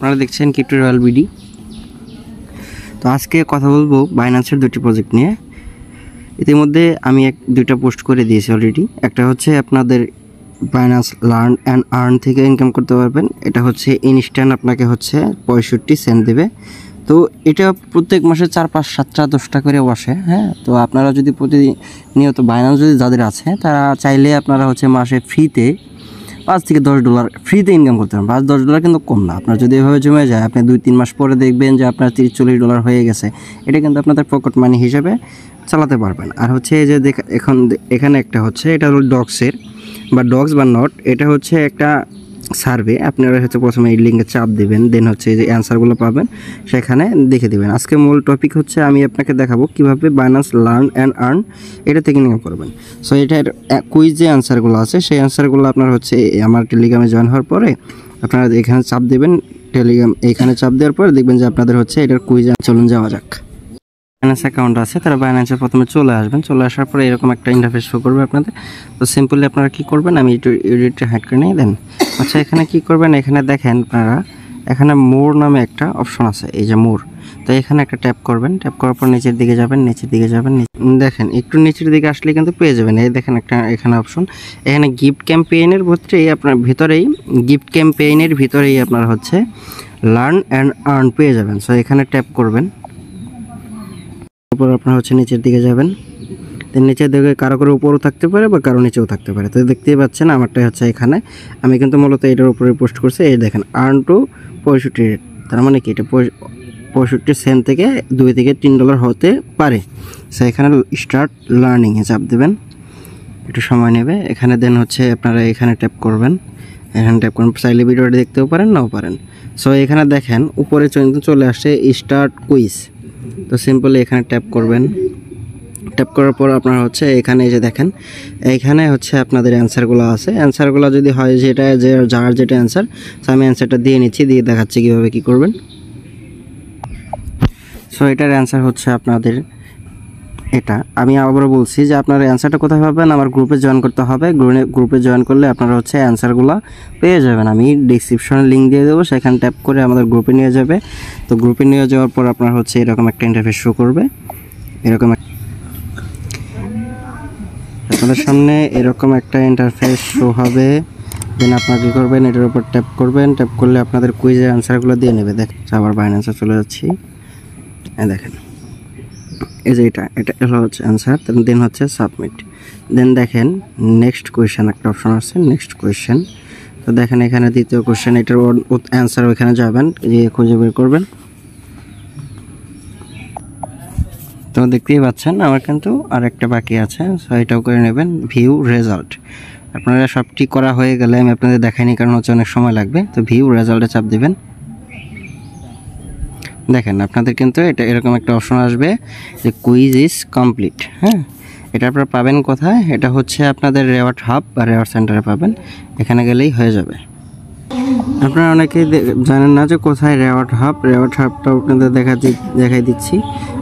আপনারা দেখছেন crypto royal BD. তো আজকে কথা বলবো বাইন্যান্সের দুটি প্রজেক্ট নিয়ে। ইতিমধ্যে আমি দুইটা পোস্ট করে দিয়েছি অলরেডি। একটা হচ্ছে আপনাদের বাইন্যান্স লার্ন অ্যান্ড আর্ন থেকে ইনকাম করতে পারবেন। এটা হচ্ছে ইনস্ট্যান্ট আপনাকে হচ্ছে 65 সেন্ট দেবে। তো এটা প্রত্যেক মাসে 4, 5, 7টা 10টা করে বসে। হ্যাঁ, তো আপনারা যদি প্রতিনিয়ত বাইন্যান্স যদি যাদের আছে তারা চাইলে আপনারা হচ্ছে মাসে ফ্রিতে $5 থেকে $10 ফ্রিতে ইনকাম করতে পারেন। $5-10 কিন্তু কম না। আপনার যদি এভাবে জমে যায়, আপনি 2-3 মাস পরে দেখবেন যে আপনার $30-40 হয়ে গেছে। এটা কিন্তু আপনাদের পকেট মানি হিসেবে চালাতে পারবেন। আর হচ্ছে এই যে এখানে একটা হচ্ছে, এটা হলো ডগসের বা ডগস বা নট। এটা হচ্ছে একটা সার্ভে। আপনারা হচ্ছে প্রথমে এই লিঙ্কে চাপ দেবেন, দেন হচ্ছে যে অ্যান্সারগুলো পাবেন সেখানে দেখে দেবেন। আজকে মূল টপিক হচ্ছে আমি আপনাকে দেখাবো কীভাবে বাইন্যান্স লার্ন অ্যান্ড আর্ন এটা থেকে ইনকাম করবেন। সো এটার কুইজ যে অ্যান্সারগুলো আছে সেই অ্যান্সারগুলো আপনার হচ্ছে আমার টেলিগ্রামে জয়েন হওয়ার পরে আপনারা এখানে চাপ দেবেন। টেলিগ্রাম এইখানে চাপ দেওয়ার পরে দেখবেন যে আপনাদের হচ্ছে এটার কুইজ। চলুন যাওয়া যাক। বাইন্যান্স অ্যাকাউন্ট আছে, তারা বাইন্যান্সে প্রথমে চলে আসবেন। চলে আসার পরে এরকম একটা ইন্টারফেস শো করবে আপনাদের। তো সিম্পলি আপনারা কী করবেন, আমি এডিটটা হাইড করে নিয়ে দেন। আচ্ছা, এখানে কি করবেন, এখানে দেখেন আপনারা এখানে মোর নামে একটা অপশন আছে, এই যে মোর। তো এখানে একটা ট্যাপ করবেন। ট্যাপ করার পর নিচের দিকে যাবেন, দেখেন একটু নিচের দিকে আসলে কিন্তু পেয়ে যাবেন। এই দেখেন একটা এখানে অপশন, এখানে গিফট ক্যাম্পেইনের গিফট ক্যাম্পেইনের ভিতরেই আপনার হচ্ছে লার্ন অ্যান্ড আর্ন পেয়ে যাবেন। সো এখানে ট্যাপ করবেন। তারপর আপনার হচ্ছে নিচের দিকে যাবেন। নিচের দিকে কারো উপরও থাকতে পারে বা কারো নিচেও থাকতে পারে। তো দেখতেই পাচ্ছেন আমারটা হচ্ছে এখানে। আমি কিন্তু মূলত এটার উপরে পোস্ট করছি। এই দেখেন আর্ন টু 65, তার মানে কি এটা 65 সেন্ট থেকে $2 থেকে $3 হতে পারে। সো এখানে স্টার্ট লার্নিংয়ে চাপ দেবেন, একটু সময় নেবে। এখানে দেন হচ্ছে আপনারা এখানে ট্যাপ করবেন। চাইলে ভিডিওটা দেখতেও পারেন, নাও পারেন। সো এখানে দেখেন উপরে চলে আসছে স্টার্ট কুইজ। তো সিম্পলি এখানে ট্যাপ করবেন। ট্যাপ করার পর আপনারা হচ্ছে এখানে যে দেখেন এইখানে হচ্ছে আপনাদের অ্যান্সারগুলো আছে। অ্যান্সারগুলো যদি হয় যেটা যার যেটা অ্যান্সার, সো আমি অ্যান্সারটা দিয়ে নিচ্ছি, দিয়ে দেখাচ্ছি কীভাবে কী করবেন। সো এটার অ্যান্সার হচ্ছে আপনাদের এটা। আমি আবারও বলছি যে আপনার অ্যান্সারটা কোথায় পাবেন, আমার গ্রুপে জয়েন করতে হবে। গ্রুপে জয়েন করলে আপনারা হচ্ছে অ্যান্সারগুলো পেয়ে যাবেন। আমি ডিসক্রিপশনে লিঙ্ক দিয়ে দেবো, সেখানে ট্যাপ করে আমাদের গ্রুপে নিয়ে যাবে। তো গ্রুপে নিয়ে যাওয়ার পর আপনার হচ্ছে এরকম একটা ইন্টারফেস শো করবে। আপনাদের সামনে এরকম একটা ইন্টারফেস শো হবে। দেন আপনারা কী করবেন, এটার উপর ট্যাপ করবেন। ট্যাপ করলে আপনাদের কুইজের অ্যান্সারগুলো দিয়ে নেবে। আবার বাইন্যান্সে চলে যাচ্ছি। দেখেন এই যে এটা হলো হচ্ছে অ্যান্সার। দেন হচ্ছে সাবমিট। দেন দেখেন নেক্সট কোয়েশ্চেন একটা অপশন আছে, নেক্সট কোয়েশ্চেন। তো দেখেন এখানে দ্বিতীয় কোয়েশ্চেন, এটার অ্যান্সার ওইখানে যাবেন, যে খুঁজে বের করবেন। তো দেখতেই পাচ্ছেন আমার কিন্তু আর একটা বাকি আছে। সো এটাও করে নেবেন। ভিউ রেজাল্ট, আপনারা সবটি করা হয়ে গেলে আমি আপনাদের দেখাইনি, কারণ হচ্ছে অনেক সময় লাগবে। তো ভিউ রেজাল্টে চাপ দেবেন। দেখেন আপনাদের কিন্তু এটা এরকম একটা অপশন আসবে যে কুইজ ইজ কমপ্লিট। হ্যাঁ, এটা আপনারা পাবেন কোথায়, এটা হচ্ছে আপনাদের রেওয়ার্ড হাব বা রেওয়ার্ড সেন্টারে পাবেন। এখানে গেলেই হয়ে যাবে। আপনারা অনেকেই জানেন না যে কোথায় রেওয়ার্ড হাবটাও আপনাদের দেখাই দিচ্ছি।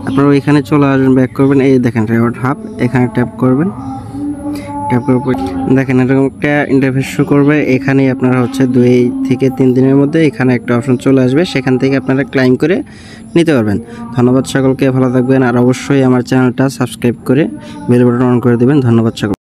আপনারা ওইখানে চলে আসবেন, ব্যাক করবেন। এই দেখেন রেওয়ার্ড হাব, এখানে ট্যাপ করবেন। ট্যাপ করার পর দেখেন এরকম একটা ইন্টারফেস শো করবে। এখানেই আপনারা হচ্ছে 2 থেকে 3 দিনের মধ্যে এখানে একটা অপশন চলে আসবে, সেখান থেকে আপনারা ক্লাইম করে নিতে পারবেন। ধন্যবাদ সকলকে, ভালো থাকবেন। আর অবশ্যই আমার চ্যানেলটা সাবস্ক্রাইব করে বেল বাটন অন করে দেবেন। ধন্যবাদ সকল।